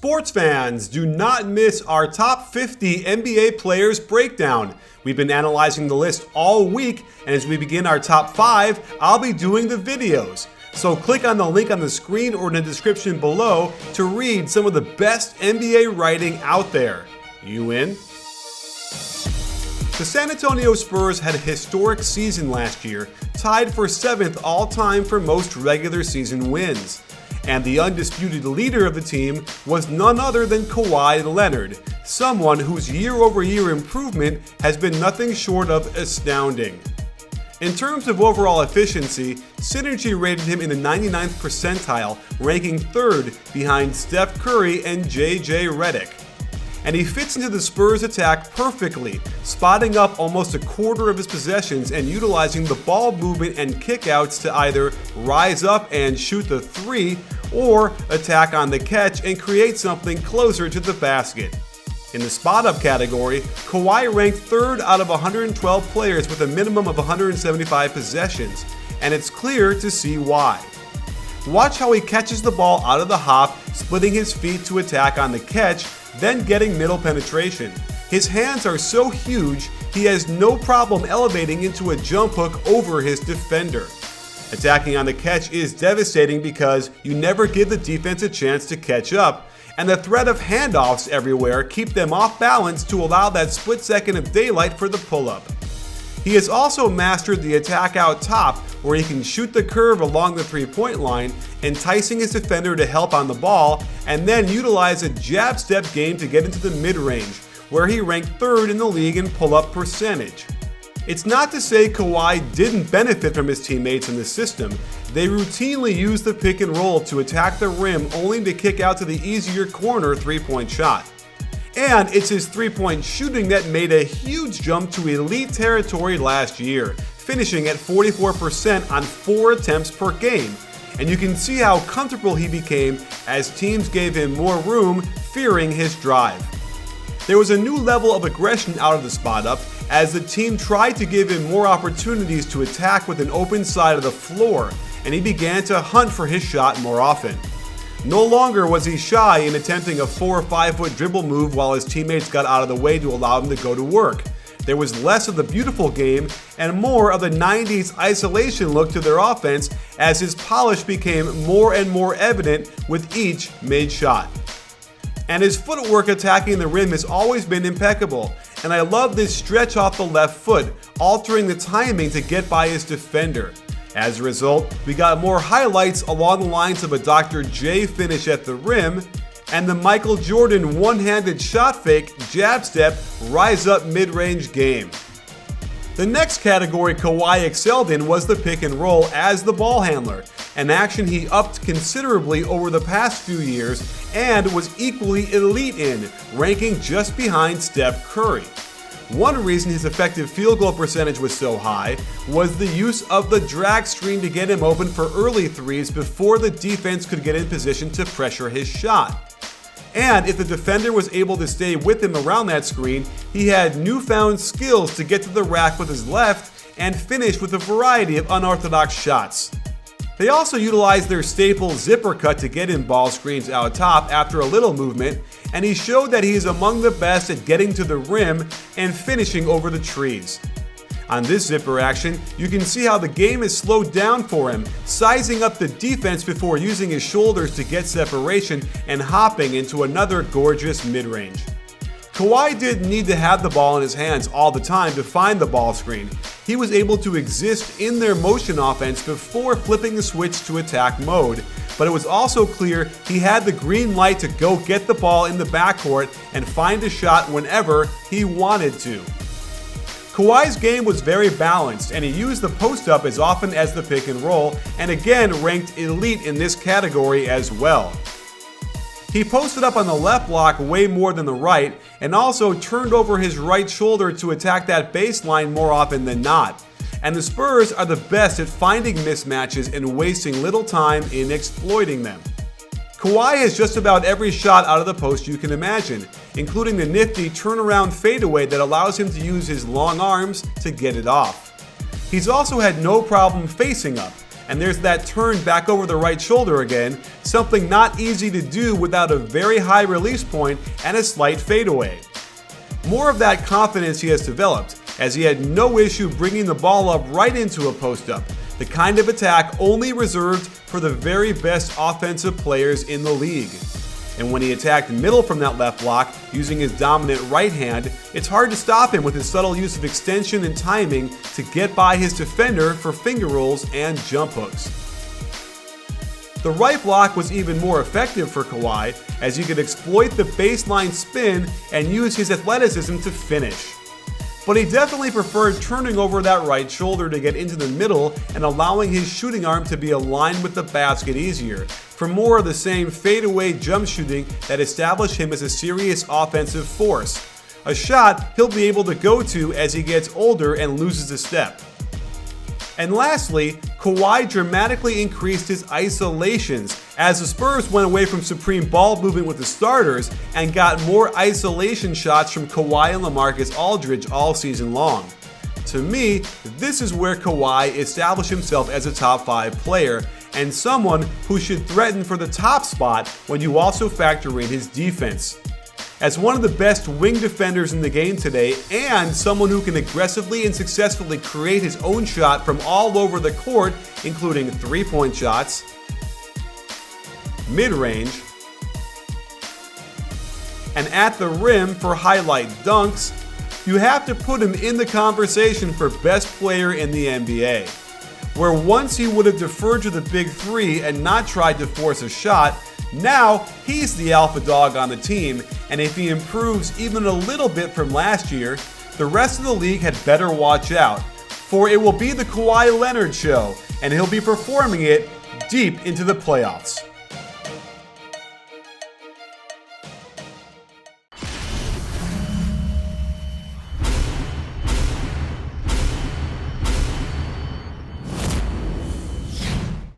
Sports fans, do not miss our top 50 NBA players breakdown. We've been analyzing the list all week, and as we begin our top 5, I'll be doing the videos. So click on the link on the screen or in the description below to read some of the best NBA writing out there. You in? The San Antonio Spurs had a historic season last year, tied for 7th all-time for most regular season wins. And the undisputed leader of the team was none other than Kawhi Leonard, someone whose year-over-year improvement has been nothing short of astounding. In terms of overall efficiency, Synergy rated him in the 99th percentile, ranking 3rd behind Steph Curry and JJ Redick. And he fits into the Spurs attack perfectly, spotting up almost a quarter of his possessions and utilizing the ball movement and kickouts to either rise up and shoot the three or attack on the catch and create something closer to the basket. In the spot-up category, Kawhi ranked 3rd out of 112 players with a minimum of 175 possessions, and it's clear to see why. Watch how he catches the ball out of the hop, splitting his feet to attack on the catch, then getting middle penetration. His hands are so huge, he has no problem elevating into a jump hook over his defender. Attacking on the catch is devastating because you never give the defense a chance to catch up, and the threat of handoffs everywhere keep them off balance to allow that split second of daylight for the pull-up. He has also mastered the attack out top, where he can shoot the curve along the three-point line, enticing his defender to help on the ball, and then utilize a jab step game to get into the mid-range, where he ranked 3rd in the league in pull-up percentage. It's not to say Kawhi didn't benefit from his teammates in the system. They routinely use the pick and roll to attack the rim only to kick out to the easier corner three-point shot. And it's his three-point shooting that made a huge jump to elite territory last year, finishing at 44% on 4 attempts per game. And you can see how comfortable he became as teams gave him more room, fearing his drive. There was a new level of aggression out of the spot-up as the team tried to give him more opportunities to attack with an open side of the floor, and he began to hunt for his shot more often. No longer was he shy in attempting a 4 or 5 foot dribble move while his teammates got out of the way to allow him to go to work. There was less of the beautiful game and more of the 90s isolation look to their offense as his polish became more and more evident with each made shot. And his footwork attacking the rim has always been impeccable, and I love this stretch off the left foot, altering the timing to get by his defender. As a result, we got more highlights along the lines of a Dr. J finish at the rim, and the Michael Jordan one-handed shot fake, jab step, rise up mid-range game. The next category Kawhi excelled in was the pick and roll as the ball handler, an action he upped considerably over the past few years and was equally elite in, ranking just behind Steph Curry. One reason his effective field goal percentage was so high was the use of the drag screen to get him open for early threes before the defense could get in position to pressure his shot. And if the defender was able to stay with him around that screen, he had newfound skills to get to the rack with his left and finish with a variety of unorthodox shots. They also utilized their staple zipper cut to get in ball screens out top after a little movement, and he showed that he is among the best at getting to the rim and finishing over the trees. On this zipper action, you can see how the game is slowed down for him, sizing up the defense before using his shoulders to get separation and hopping into another gorgeous mid-range. Kawhi didn't need to have the ball in his hands all the time to find the ball screen. He was able to exist in their motion offense before flipping the switch to attack mode, but it was also clear he had the green light to go get the ball in the backcourt and find a shot whenever he wanted to. Kawhi's game was very balanced, and he used the post-up as often as the pick and roll, and again ranked elite in this category as well. He posted up on the left block way more than the right, and also turned over his right shoulder to attack that baseline more often than not. And the Spurs are the best at finding mismatches and wasting little time in exploiting them. Kawhi has just about every shot out of the post you can imagine, including the nifty turnaround fadeaway that allows him to use his long arms to get it off. He's also had no problem facing up, And there's that turn back over the right shoulder again, something not easy to do without a very high release point and a slight fadeaway. More of that confidence he has developed, as he had no issue bringing the ball up right into a post-up, the kind of attack only reserved for the very best offensive players in the league. And when he attacked middle from that left block using his dominant right hand, it's hard to stop him with his subtle use of extension and timing to get by his defender for finger rolls and jump hooks. The right block was even more effective for Kawhi, as he could exploit the baseline spin and use his athleticism to finish. But he definitely preferred turning over that right shoulder to get into the middle and allowing his shooting arm to be aligned with the basket easier, for more of the same fadeaway jump shooting that established him as a serious offensive force. A shot he'll be able to go to as he gets older and loses a step. And lastly, Kawhi dramatically increased his isolations as the Spurs went away from supreme ball movement with the starters and got more isolation shots from Kawhi and LaMarcus Aldridge all season long. To me, this is where Kawhi established himself as a top 5 player and someone who should threaten for the top spot when you also factor in his defense. As one of the best wing defenders in the game today and someone who can aggressively and successfully create his own shot from all over the court, including 3-point shots, mid-range, and at the rim for highlight dunks, you have to put him in the conversation for best player in the NBA. Where once he would have deferred to the big three and not tried to force a shot, now he's the alpha dog on the team, and if he improves even a little bit from last year, the rest of the league had better watch out, for it will be the Kawhi Leonard show, and he'll be performing it deep into the playoffs.